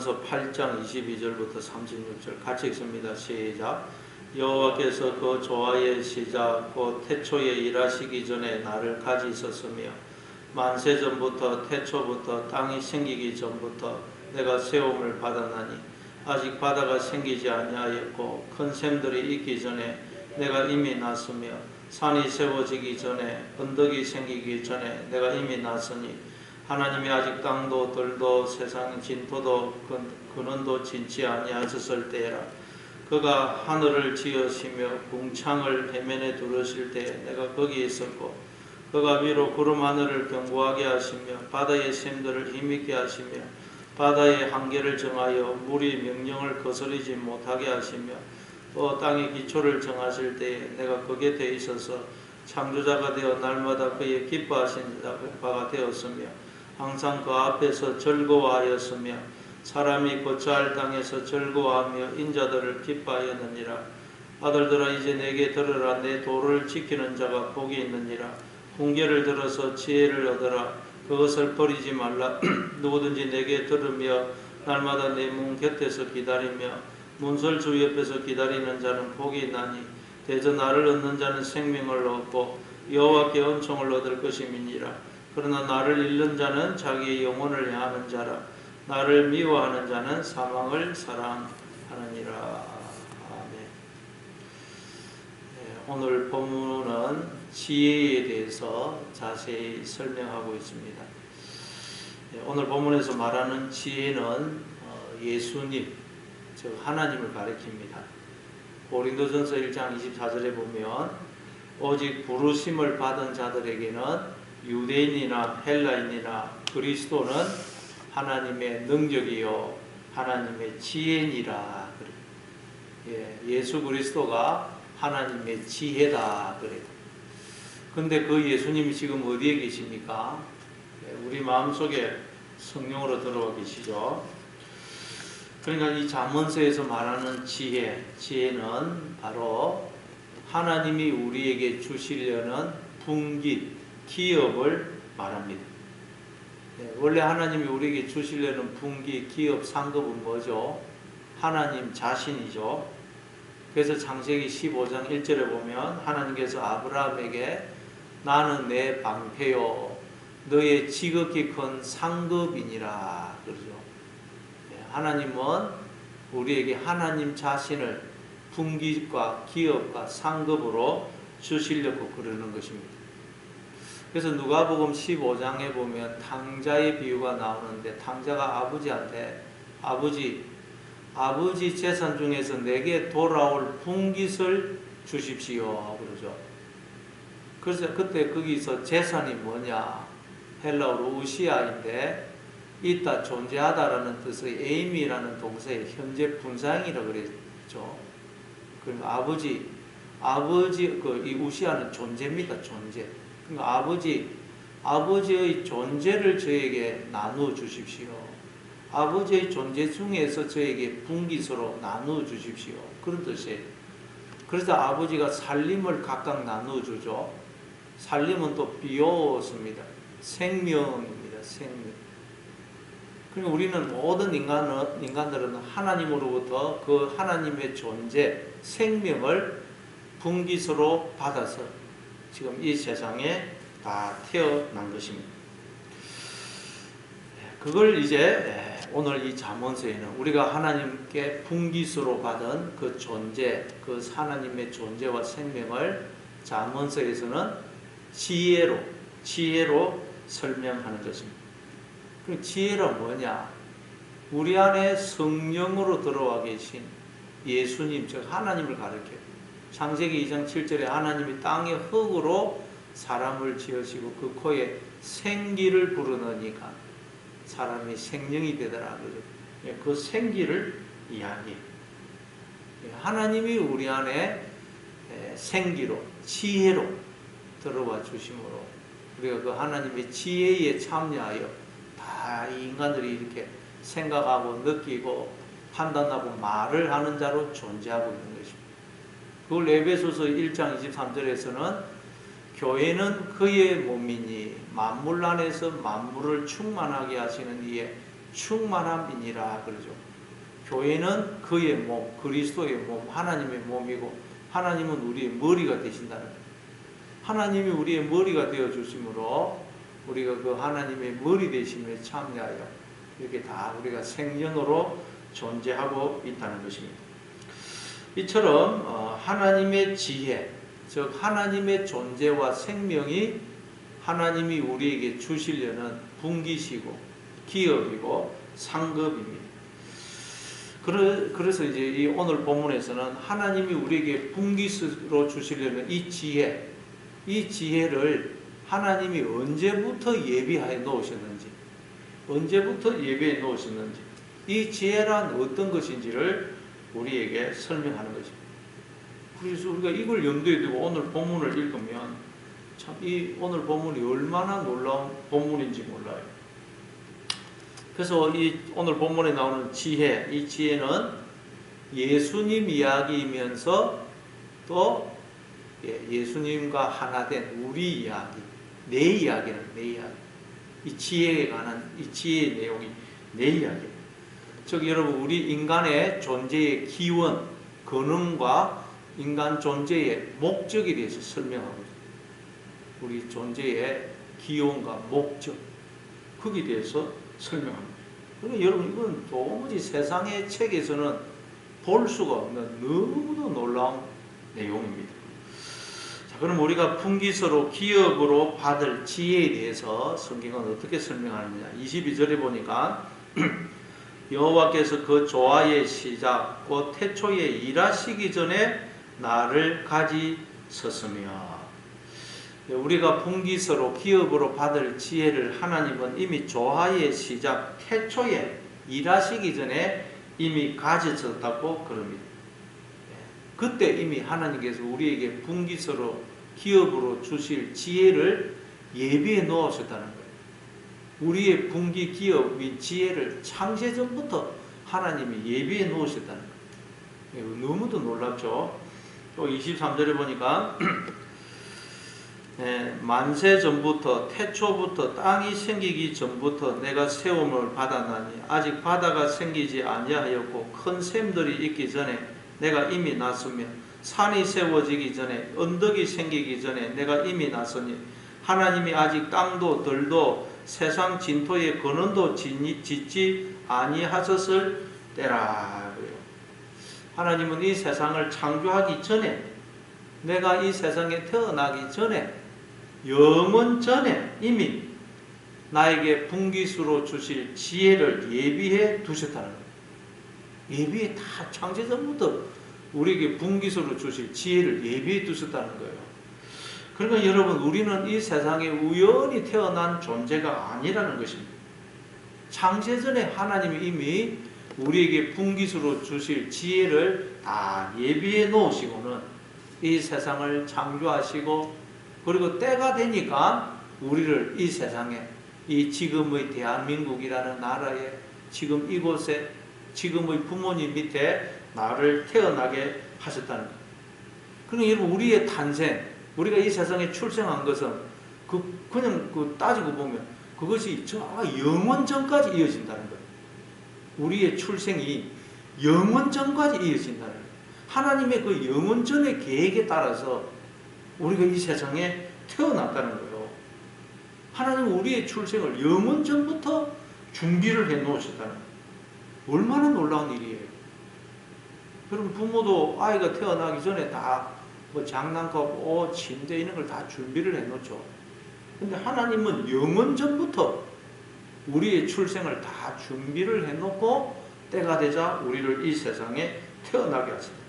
고린도전서 8장 22절부터 36절 같이 읽습니다. 시작. 여호와께서 그 조화의 시작 곧 태초에 일하시기 전에 나를 가지셨으며 만세 전부터 태초부터 땅이 생기기 전부터 내가 세움을 받았나니 아직 바다가 생기지 아니하였고 큰 샘들이 있기 전에 내가 이미 났으며 산이 세워지기 전에 언덕이 생기기 전에 내가 이미 났으니 하나님이 아직 땅도 들도 세상 진토도 근원도 진치 아니하셨을 때라. 그가 하늘을 지으시며 궁창을 해면에 두르실 때 내가 거기에 있었고 그가 위로 구름 하늘을 견고하게 하시며 바다의 샘들을 힘있게 하시며 바다의 한계를 정하여 물이 명령을 거스르지 못하게 하시며 또 땅의 기초를 정하실 때에 내가 거기에 돼 있어서 창조자가 되어 날마다 그의 기뻐하신 바가 되었으며 항상 그 앞에서 즐거워하였으며 사람이 거처할 땅에서 즐거워하며 인자들을 기뻐하였느니라. 아들들아 이제 내게 들으라. 내 도를 지키는 자가 복이 있느니라. 훈계를 들어서 지혜를 얻으라. 그것을 버리지 말라. 누구든지 내게 들으며 날마다 내 문 곁에서 기다리며 문설 주 옆에서 기다리는 자는 복이 있나니 대저 나를 얻는 자는 생명을 얻고 여호와께 은총을 얻을 것임이니라. 그러나 나를 잃는 자는 자기의 영혼을 향하는 자라. 나를 미워하는 자는 사망을 사랑하느니라. 아멘. 오늘 본문은 지혜에 대해서 자세히 설명하고 있습니다. 오늘 본문에서 말하는 지혜는 예수님, 즉 하나님을 가리킵니다. 고린도전서 1장 24절에 보면 오직 부르심을 받은 자들에게는 유대인이나 헬라인이나 그리스도는 하나님의 능력이요 하나님의 지혜니라 그래요. 예수 그리스도가 하나님의 지혜다 그래요. 근데 그 예수님이 지금 어디에 계십니까? 우리 마음속에 성령으로 들어와 계시죠. 그러니까 이 잠언서에서 말하는 지혜는 바로 하나님이 우리에게 주시려는 분깃, 기업을 말합니다. 원래 하나님이 우리에게 주시려는 분기, 기업, 상급은 뭐죠? 하나님 자신이죠. 그래서 창세기 15장 1절에 보면 하나님께서 아브라함에게 나는 내 방패요 너의 지극히 큰 상급이니라 그러죠. 하나님은 우리에게 하나님 자신을 분기과 기업과 상급으로 주시려고 그러는 것입니다. 그래서 누가복음 15장에 보면 탕자의 비유가 나오는데 탕자가 아버지한테 아버지 재산 중에서 내게 돌아올 분깃을 주십시오 그러죠. 그래서 그때 거기서 재산이 뭐냐 헬라어로 우시아인데 있다 존재하다라는 뜻의 에이미라는 동사의 현재 분사형이라고 그랬죠. 그러니까 아버지 이 우시아는 존재입니다. 존재. 그러니까 아버지의 존재를 저에게 나누어 주십시오. 아버지의 존재 중에서 저에게 분깃으로 나누어 주십시오. 그런 뜻이에요. 그래서 아버지가 살림을 각각 나누어 주죠. 살림은 또 비오스입니다. 생명입니다. 생명. 그러니까 우리는 모든 인간들은 하나님으로부터 그 하나님의 존재, 생명을 분깃으로 받아서 지금 이 세상에 다 태어난 것입니다. 그걸 이제 오늘 이 잠언서에는 우리가 하나님께 분깃으로 받은 그 존재, 그 하나님의 존재와 생명을 잠언서에서는 지혜로 설명하는 것입니다. 그 지혜란 뭐냐? 우리 안에 성령으로 들어와 계신 예수님, 즉 하나님을 가리켜요. 창세기 2장 7절에 하나님이 땅의 흙으로 사람을 지으시고 그 코에 생기를 부르느니까 사람이 생명이 되더라. 그 생기를 이야기해요. 하나님이 우리 안에 생기로, 지혜로 들어와 주심으로 우리가 그 하나님의 지혜에 참여하여 다 이 인간들이 이렇게 생각하고 느끼고 판단하고 말을 하는 자로 존재하고 있는 것입니다. 그걸 에베소서 1장 23절에서는 교회는 그의 몸이니 만물 안에서 만물을 충만하게 하시는 이의 충만함이니라 그러죠. 교회는 그의 몸, 그리스도의 몸, 하나님의 몸이고 하나님은 우리의 머리가 되신다는 거예요. 하나님이 우리의 머리가 되어 주심으로 우리가 그 하나님의 머리 되심에 참여하여 이렇게 다 우리가 생전으로 존재하고 있다는 것입니다. 이처럼 하나님의 지혜, 즉 하나님의 존재와 생명이 하나님이 우리에게 주시려는 분기시고 기업이고 상급입니다. 그래서 이제 이 오늘 본문에서는 하나님이 우리에게 분기로 주시려는 이 지혜를 하나님이 언제부터 예비하여 놓으셨는지, 이 지혜란 어떤 것인지를 우리에게 설명하는 것입니다. 그래서 우리가 이걸 염두에 두고 오늘 본문을 읽으면 참 이 오늘 본문이 얼마나 놀라운 본문인지 몰라요. 그래서 이 오늘 본문에 나오는 지혜, 이 지혜는 예수님 이야기이면서 또 예수님과 하나 된 우리 이야기, 내 이야기는 내 이야기. 이 지혜에 관한 이 지혜의 내용이 내 이야기입니다. 즉 여러분 우리 인간의 존재의 기원, 근원과 인간 존재의 목적에 대해서 설명하고 있습니다. 우리 존재의 기원과 목적, 거기에 대해서 설명합니다. 그러니까 여러분 이건 도무지 세상의 책에서는 볼 수가 없는 너무도 놀라운 내용입니다. 자, 그럼 우리가 분기서로 기업으로 받을 지혜에 대해서 성경은 어떻게 설명하느냐. 22절에 보니까 여호와께서 그 조화의 시작 곧 태초에 일하시기 전에 나를 가지셨으며, 우리가 분기서로 기업으로 받을 지혜를 하나님은 이미 조화의 시작 태초에 일하시기 전에 이미 가지셨다고 그럽니다. 그때 이미 하나님께서 우리에게 분기서로 기업으로 주실 지혜를 예비해 놓으셨다는 거예요. 우리의 분기 기업인 지혜를 창세 전부터 하나님이 예비해 놓으셨다는 거예요. 너무도 놀랍죠. 또 23절에 보니까 만세 전부터 태초부터 땅이 생기기 전부터 내가 세움을 받았나니 아직 바다가 생기지 아니하였고 큰 샘들이 있기 전에 내가 이미 났으며 산이 세워지기 전에 언덕이 생기기 전에 내가 이미 났으니 하나님이 아직 땅도 들도 세상 진토의 근원도 짓지 아니하셨을 때라. 하나님은 이 세상을 창조하기 전에, 내가 이 세상에 태어나기 전에, 영원 전에 이미 나에게 분기수로 주실 지혜를 예비해 두셨다는 거예요. 예비해 다 창세 전부터 우리에게 분기수로 주실 지혜를 예비해 두셨다는 거예요. 그러니까 여러분 우리는 이 세상에 우연히 태어난 존재가 아니라는 것입니다. 창세 전에 하나님이 이미 우리에게 분기수로 주실 지혜를 다 예비해 놓으시고는 이 세상을 창조하시고, 그리고 때가 되니까 우리를 이 세상에, 이 지금의 대한민국이라는 나라에, 지금 이곳에, 지금의 부모님 밑에 나를 태어나게 하셨다는 거예요. 그러니까 여러분 우리의 탄생, 우리가 이 세상에 출생한 것은 그냥 따지고 보면 그것이 저 영원 전까지 이어진다는 거예요. 우리의 출생이 영원 전까지 이어진다는 거예요. 하나님의 그 영원 전의 계획에 따라서 우리가 이 세상에 태어났다는 거예요. 하나님은 우리의 출생을 영원 전부터 준비를 해 놓으셨다는 거예요. 얼마나 놀라운 일이에요. 여러분 부모도 아이가 태어나기 전에 다 뭐 장난감, 옷, 침대 이런 걸 다 준비를 해 놓죠. 근데 하나님은 영원 전부터 우리의 출생을 다 준비를 해 놓고 때가 되자 우리를 이 세상에 태어나게 하십니다.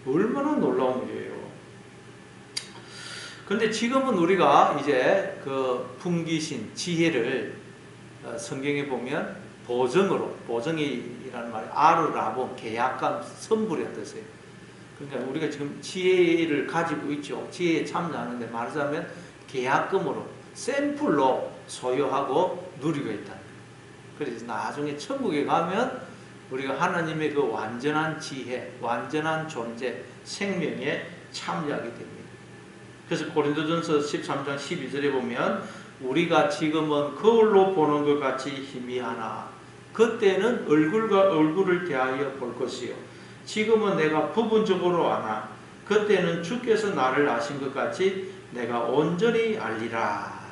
얼마나 놀라운 일이에요. 근데 지금은 우리가 이제 그 분기신 지혜를 성경에 보면 보정이라는 말이 아르라보, 계약감, 선불이라는 뜻이에요. 그러니까 우리가 지금 지혜를 가지고 있죠. 지혜에 참여하는데 말하자면 계약금으로, 샘플로 소유하고 누리고 있다. 그래서 나중에 천국에 가면 우리가 하나님의 그 완전한 지혜, 완전한 존재, 생명에 참여하게 됩니다. 그래서 고린도전서 13장 12절에 보면 우리가 지금은 거울로 보는 것 같이 희미하나 그때는 얼굴과 얼굴을 대하여 볼 것이요 지금은 내가 부분적으로 아나 그때는 주께서 나를 아신 것 같이 내가 온전히 알리라.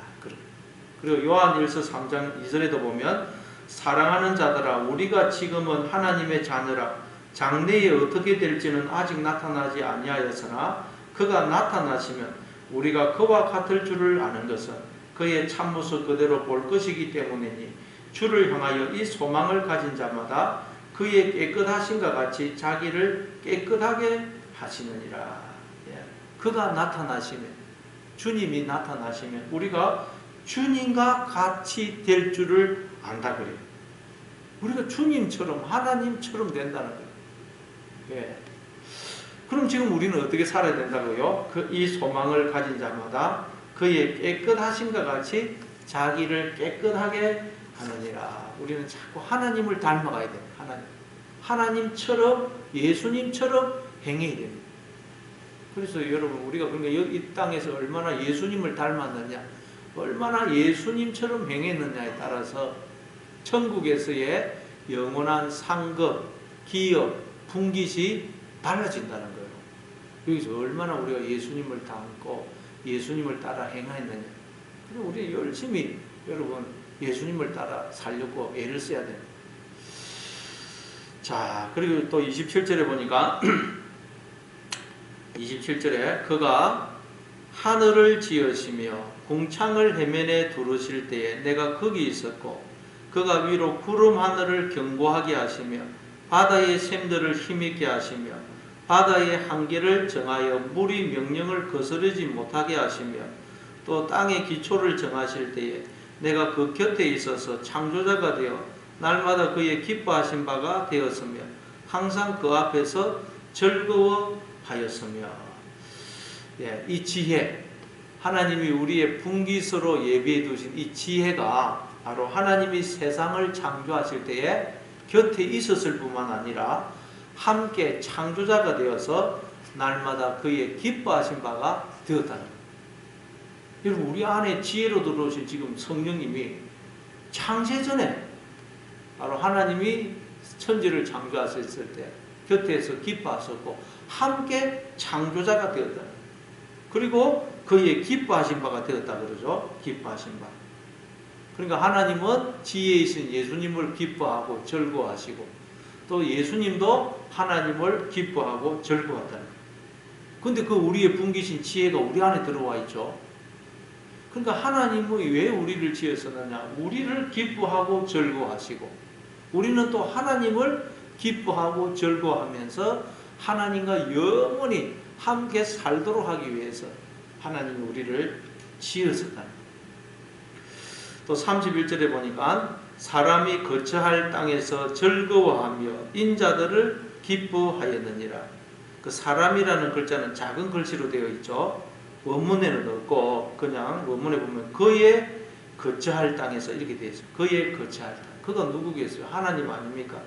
그리고 요한일서 3장 2절에도 보면 사랑하는 자들아 우리가 지금은 하나님의 자녀라 장래에 어떻게 될지는 아직 나타나지 아니하였으나 그가 나타나시면 우리가 그와 같을 줄을 아는 것은 그의 참모습 그대로 볼 것이기 때문이니 주를 향하여 이 소망을 가진 자마다 그의 깨끗하심과 같이 자기를 깨끗하게 하시느니라. 그가 나타나시면 주님이 나타나시면 우리가 주님과 같이 될 줄을 안다 그래요. 우리가 주님처럼 하나님처럼 된다는 거예요. 예. 그럼 지금 우리는 어떻게 살아야 된다고요? 이 소망을 가진 자마다 그의 깨끗하심과 같이 자기를 깨끗하게 하느니라. 우리는 자꾸 하나님을 닮아가야 돼요. 하나님처럼 예수님처럼 행해야 됩니다. 그래서 여러분 우리가 그러니까 이 땅에서 얼마나 예수님을 닮았느냐 얼마나 예수님처럼 행했느냐에 따라서 천국에서의 영원한 상급, 기업, 분깃이 달라진다는 거예요. 여기서 얼마나 우리가 예수님을 닮고 예수님을 따라 행했느냐. 그래서 우리 열심히 여러분 예수님을 따라 살려고 애를 써야 돼요. 자, 그리고 또 27절에 보니까 27절에 그가 하늘을 지으시며 궁창을 해면에 두르실 때에 내가 거기 있었고 그가 위로 구름 하늘을 견고하게 하시며 바다의 샘들을 힘있게 하시며 바다의 한계를 정하여 물이 명령을 거스르지 못하게 하시며 또 땅의 기초를 정하실 때에 내가 그 곁에 있어서 창조자가 되어 날마다 그의 기뻐하신 바가 되었으며 항상 그 앞에서 즐거워하였으며. 예, 이 지혜 하나님이 우리의 분깃으로 예비해 두신 이 지혜가 바로 하나님이 세상을 창조하실 때에 곁에 있었을 뿐만 아니라 함께 창조자가 되어서 날마다 그의 기뻐하신 바가 되었다는 거예요. 여러분 우리 안에 지혜로 들어오신 지금 성령님이 창세전에 바로 하나님이 천지를 창조하셨을 때 곁에서 기뻐하셨고 함께 창조자가 되었다. 그리고 그의 기뻐하신 바가 되었다 그러죠. 기뻐하신 바. 그러니까 하나님은 지혜이신 예수님을 기뻐하고 즐거워하시고 또 예수님도 하나님을 기뻐하고 즐거워한다는 거예요. 근데 그 우리의 분기신 지혜가 우리 안에 들어와 있죠. 그러니까 하나님이 왜 우리를 지으셨느냐? 우리를 기뻐하고 즐거워하시고 우리는 또 하나님을 기뻐하고 즐거워하면서 하나님과 영원히 함께 살도록 하기 위해서 하나님이 우리를 지으셨다는 거예요. 또 31절에 보니까 사람이 거처할 땅에서 즐거워하며 인자들을 기뻐하였느니라. 그 사람이라는 글자는 작은 글씨로 되어 있죠. 원문에는 없고 그냥 원문에 보면 그의 거처할 땅에서 이렇게 되어 있어요. 그의 거처할 땅. 그가 누구겠어요? 하나님 아닙니까?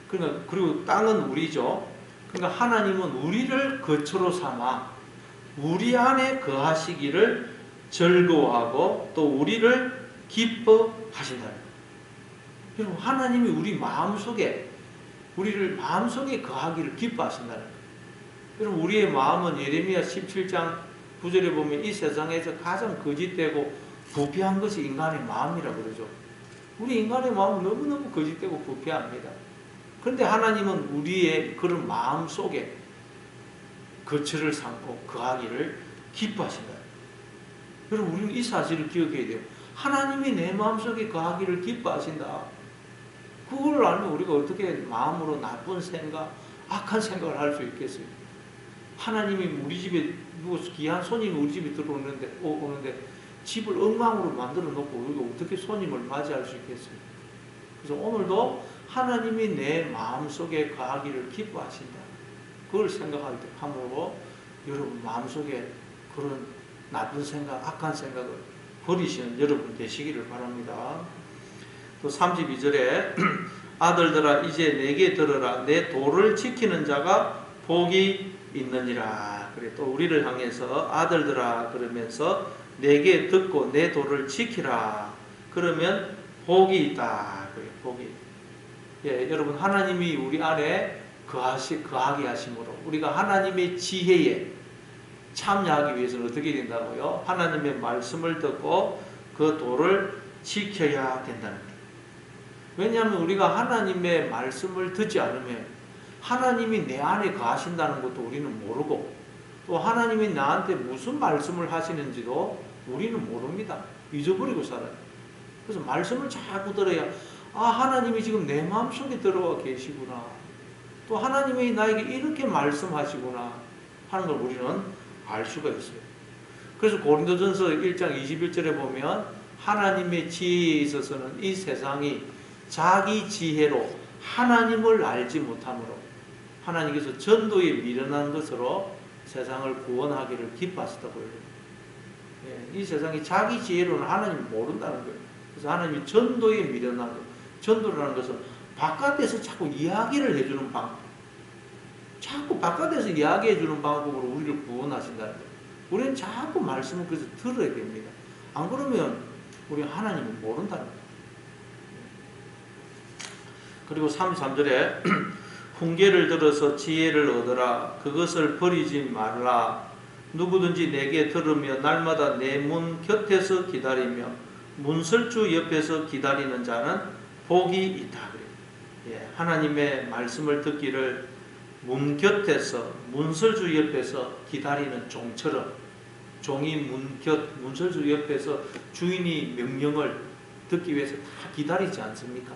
그러니까 그리고 땅은 우리죠. 그러니까 하나님은 우리를 거처로 삼아 우리 안에 거하시기를 즐거워하고 또 우리를 기뻐하신다. 여러분 하나님이 우리 마음속에 우리를 마음속에 거하기를 기뻐하신다는 거예요. 여러분 우리의 마음은 예레미야 17장 9절에 보면 이 세상에서 가장 거짓되고 부패한 것이 인간의 마음이라고 그러죠. 우리 인간의 마음은 너무너무 거짓되고 부패합니다. 그런데 하나님은 우리의 그런 마음 속에 거처를 삼고 거하기를 기뻐하신다. 여러분 우리는 이 사실을 기억해야 돼요. 하나님이 내 마음속에 거하기를 기뻐하신다. 그걸 알면 우리가 어떻게 마음으로 나쁜 생각, 악한 생각을 할 수 있겠어요? 하나님이 우리 집에 누구 귀한 손님이 우리 집에 오는데 집을 엉망으로 만들어 놓고 우리가 어떻게 손님을 맞이할 수 있겠어요? 그래서 오늘도 하나님이 내 마음속에 거하기를 기뻐하신다. 그걸 생각할 때 함으로 여러분 마음속에 그런 나쁜 생각, 악한 생각을 버리시는 여러분 되시기를 바랍니다. 또 32절에 아들들아 이제 내게 들으라 내 도를 지키는 자가 복이 있느니라. 그래 또 우리를 향해서 아들들아 그러면서 내게 듣고 내 도를 지키라. 그러면 복이 있다. 그래 복이. 예, 여러분 하나님이 우리 안에 거하게 하심으로 우리가 하나님의 지혜에 참여하기 위해서는 어떻게 된다고요? 하나님의 말씀을 듣고 그 도를 지켜야 된다는 거예요. 왜냐하면 우리가 하나님의 말씀을 듣지 않으면 하나님이 내 안에 거하신다는 것도 우리는 모르고 또 하나님이 나한테 무슨 말씀을 하시는지도 우리는 모릅니다. 잊어버리고 살아요. 그래서 말씀을 자꾸 들어야 하나님이 지금 내 마음속에 들어와 계시구나. 또 하나님이 나에게 이렇게 말씀하시구나 하는 걸 우리는 알 수가 있어요. 그래서 고린도전서 1장 21절에 보면 하나님의 지혜에 있어서는 이 세상이 자기 지혜로 하나님을 알지 못함으로 하나님께서 전도에 미련한 것으로 세상을 구원하기를 기뻐하셨다고 해요. 이 세상이 자기 지혜로는 하나님을 모른다는 거예요. 그래서 하나님이 전도에 미련한 것, 전도라는 것은 바깥에서 자꾸 이야기를 해주는 방법, 자꾸 바깥에서 이야기해주는 방법으로 우리를 구원하신다는 거예요. 우리는 자꾸 말씀을 그래서 들어야 됩니다. 안 그러면 우리 하나님을 모른다는 거예요. 그리고 33절에 훈계를 들어서 지혜를 얻으라. 그것을 버리지 말라. 누구든지 내게 들으며 날마다 내 문 곁에서 기다리며 문설주 옆에서 기다리는 자는 복이 있다. 예, 하나님의 말씀을 듣기를 문 곁에서 문설주 옆에서 기다리는 종처럼 종이 문설주 옆에서 주인이 명령을 듣기 위해서 다 기다리지 않습니까?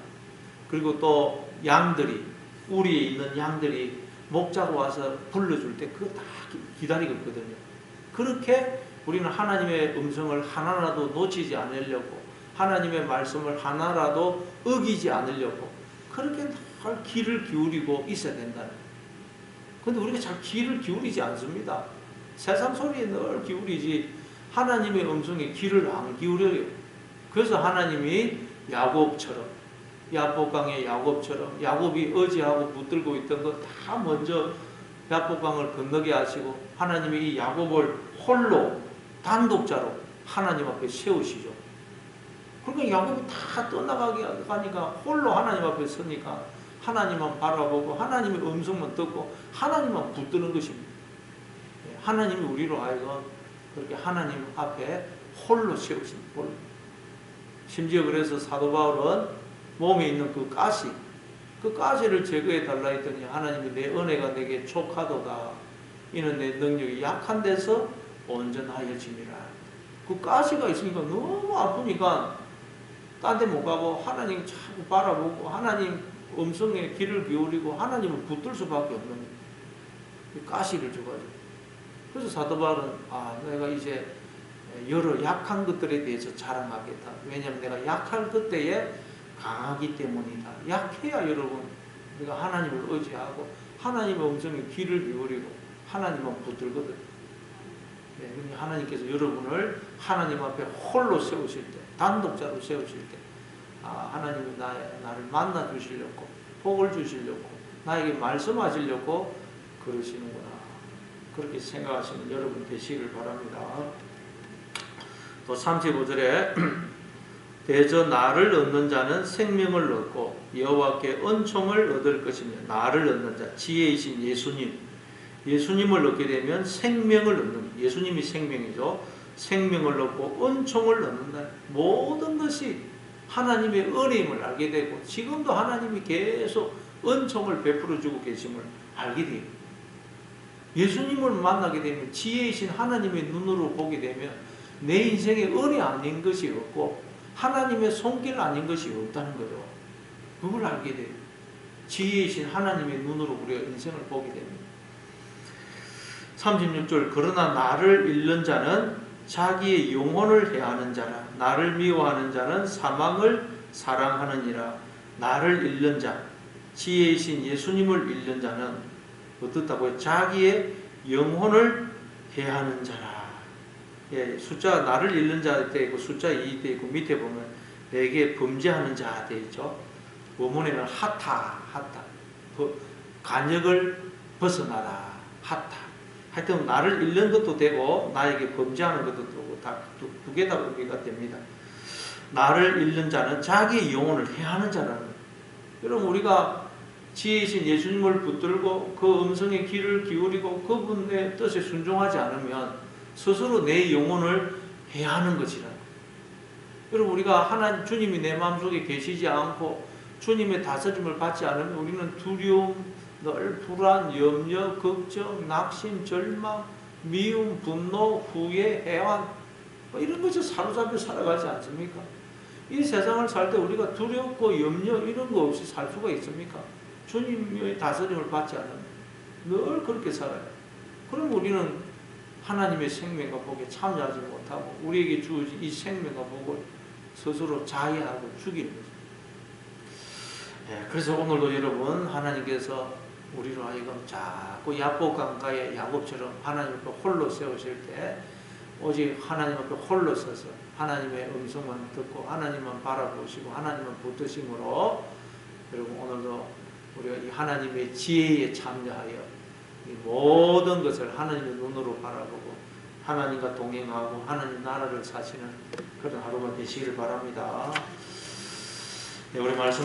그리고 또 양들이 우리에 있는 양들이 목자로 와서 불러줄 때 그거 다 기다리고 있거든요. 그렇게 우리는 하나님의 음성을 하나라도 놓치지 않으려고 하나님의 말씀을 하나라도 어기지 않으려고 그렇게 잘 귀를 기울이고 있어야 된다는 거예요. 그런데 우리가 잘 귀를 기울이지 않습니다. 세상 소리에 늘 기울이지 하나님의 음성에 귀를 안 기울여요. 그래서 하나님이 야복강의 야곱처럼 야곱이 의지하고 붙들고 있던 거 다 먼저 야복강을 건너게 하시고 하나님이 이 야곱을 홀로 단독자로 하나님 앞에 세우시죠. 그러니까 야곱이 다 떠나가게 하니까 홀로 하나님 앞에 서니까 하나님만 바라보고 하나님의 음성만 듣고 하나님만 붙드는 것입니다. 하나님이 우리로 하여금 그렇게 하나님 앞에 홀로 세우십니다. 홀로. 심지어 그래서 사도 바울은 몸에 있는 그 가시를 제거해 달라 했더니 하나님이 내 은혜가 내게 족하도다. 이는 내 능력이 약한 데서 온전하여짐이라. 그 가시가 있으니까 너무 아프니까 딴 데 못 가고 하나님 자꾸 바라보고 하나님 음성에 귀를 기울이고 하나님을 붙들 수밖에 없는 가시를 줘가지고. 그래서 사도 바울은 내가 이제 여러 약한 것들에 대해서 자랑하겠다. 왜냐하면 내가 약할 그때에 강하기 때문이다. 약해야 여러분 우리가 하나님을 의지하고 하나님의 음성에 귀를 기울이고 하나님만 붙들거든. 네, 하나님께서 여러분을 하나님 앞에 홀로 세우실 때, 단독자로 세우실 때, 하나님이 나를 만나 주시려고, 복을 주시려고, 나에게 말씀하시려고 그러시는구나. 그렇게 생각하시는 여러분 되시길 바랍니다. 또 35절에 대저 나를 얻는 자는 생명을 얻고 여호와께 은총을 얻을 것이며 나를 얻는 자, 지혜이신 예수님을 얻게 되면 생명을 얻는, 예수님이 생명이죠. 생명을 얻고 은총을 얻는다. 모든 것이 하나님의 은혜임을 알게 되고 지금도 하나님이 계속 은총을 베풀어주고 계심을 알게 돼요. 예수님을 만나게 되면 지혜이신 하나님의 눈으로 보게 되면 내 인생에 은혜 아닌 것이 없고 하나님의 손길 아닌 것이 없다는 거죠. 그걸 알게 돼요. 지혜이신 하나님의 눈으로 우리가 인생을 보게 됩니다. 36절 그러나 나를 잃는 자는 자기의 영혼을 해하는 자라. 나를 미워하는 자는 사망을 사랑하느니라. 나를 잃는 자, 지혜이신 예수님을 잃는 자는 어떻다고요? 자기의 영혼을 해하는 자라. 예, 숫자 나를 잃는 자 때 있고 숫자 2 때 있고 밑에 보면 내게 범죄하는 자 때 있죠. 원문에는 하타 간역을 벗어나라. 하타. 하여튼 나를 잃는 것도 되고 나에게 범죄하는 것도 되고 다 두 개 다 의미가 됩니다. 나를 잃는 자는 자기의 영혼을 해하는 자라는 거예요. 여러분 우리가 지혜이신 예수님을 붙들고 그 음성에 귀를 기울이고 그분의 뜻에 순종하지 않으면 스스로 내 영혼을 해하는 것이라. 여러분 우리가 하나님 주님이 내 마음속에 계시지 않고 주님의 다스림을 받지 않으면 우리는 두려움, 늘 불안, 염려, 걱정, 낙심, 절망, 미움, 분노, 후회, 해환 이런 것에 사로잡혀 살아가지 않습니까? 이 세상을 살 때 우리가 두렵고 염려 이런 거 없이 살 수가 있습니까? 주님의 다스림을 받지 않으면 늘 그렇게 살아요. 그럼 우리는 하나님의 생명과 복에 참여하지 못하고 우리에게 주어진 이 생명과 복을 스스로 자해하고 죽이는 거죠. 그래서 오늘도 여러분 하나님께서 우리로 하여금 자꾸 야복 강가에 야곱처럼 하나님 앞에 홀로 세우실 때 오직 하나님 앞에 홀로 서서 하나님의 음성만 듣고 하나님만 바라보시고 하나님만 붙드심으로 여러분 오늘도 우리가 이 하나님의 지혜에 참여하여 이 모든 것을 하나님의 눈으로 바라보고 하나님과 동행하고 하나님 나라를 사시는 그런 하루가 되시기를 바랍니다. 우리 말씀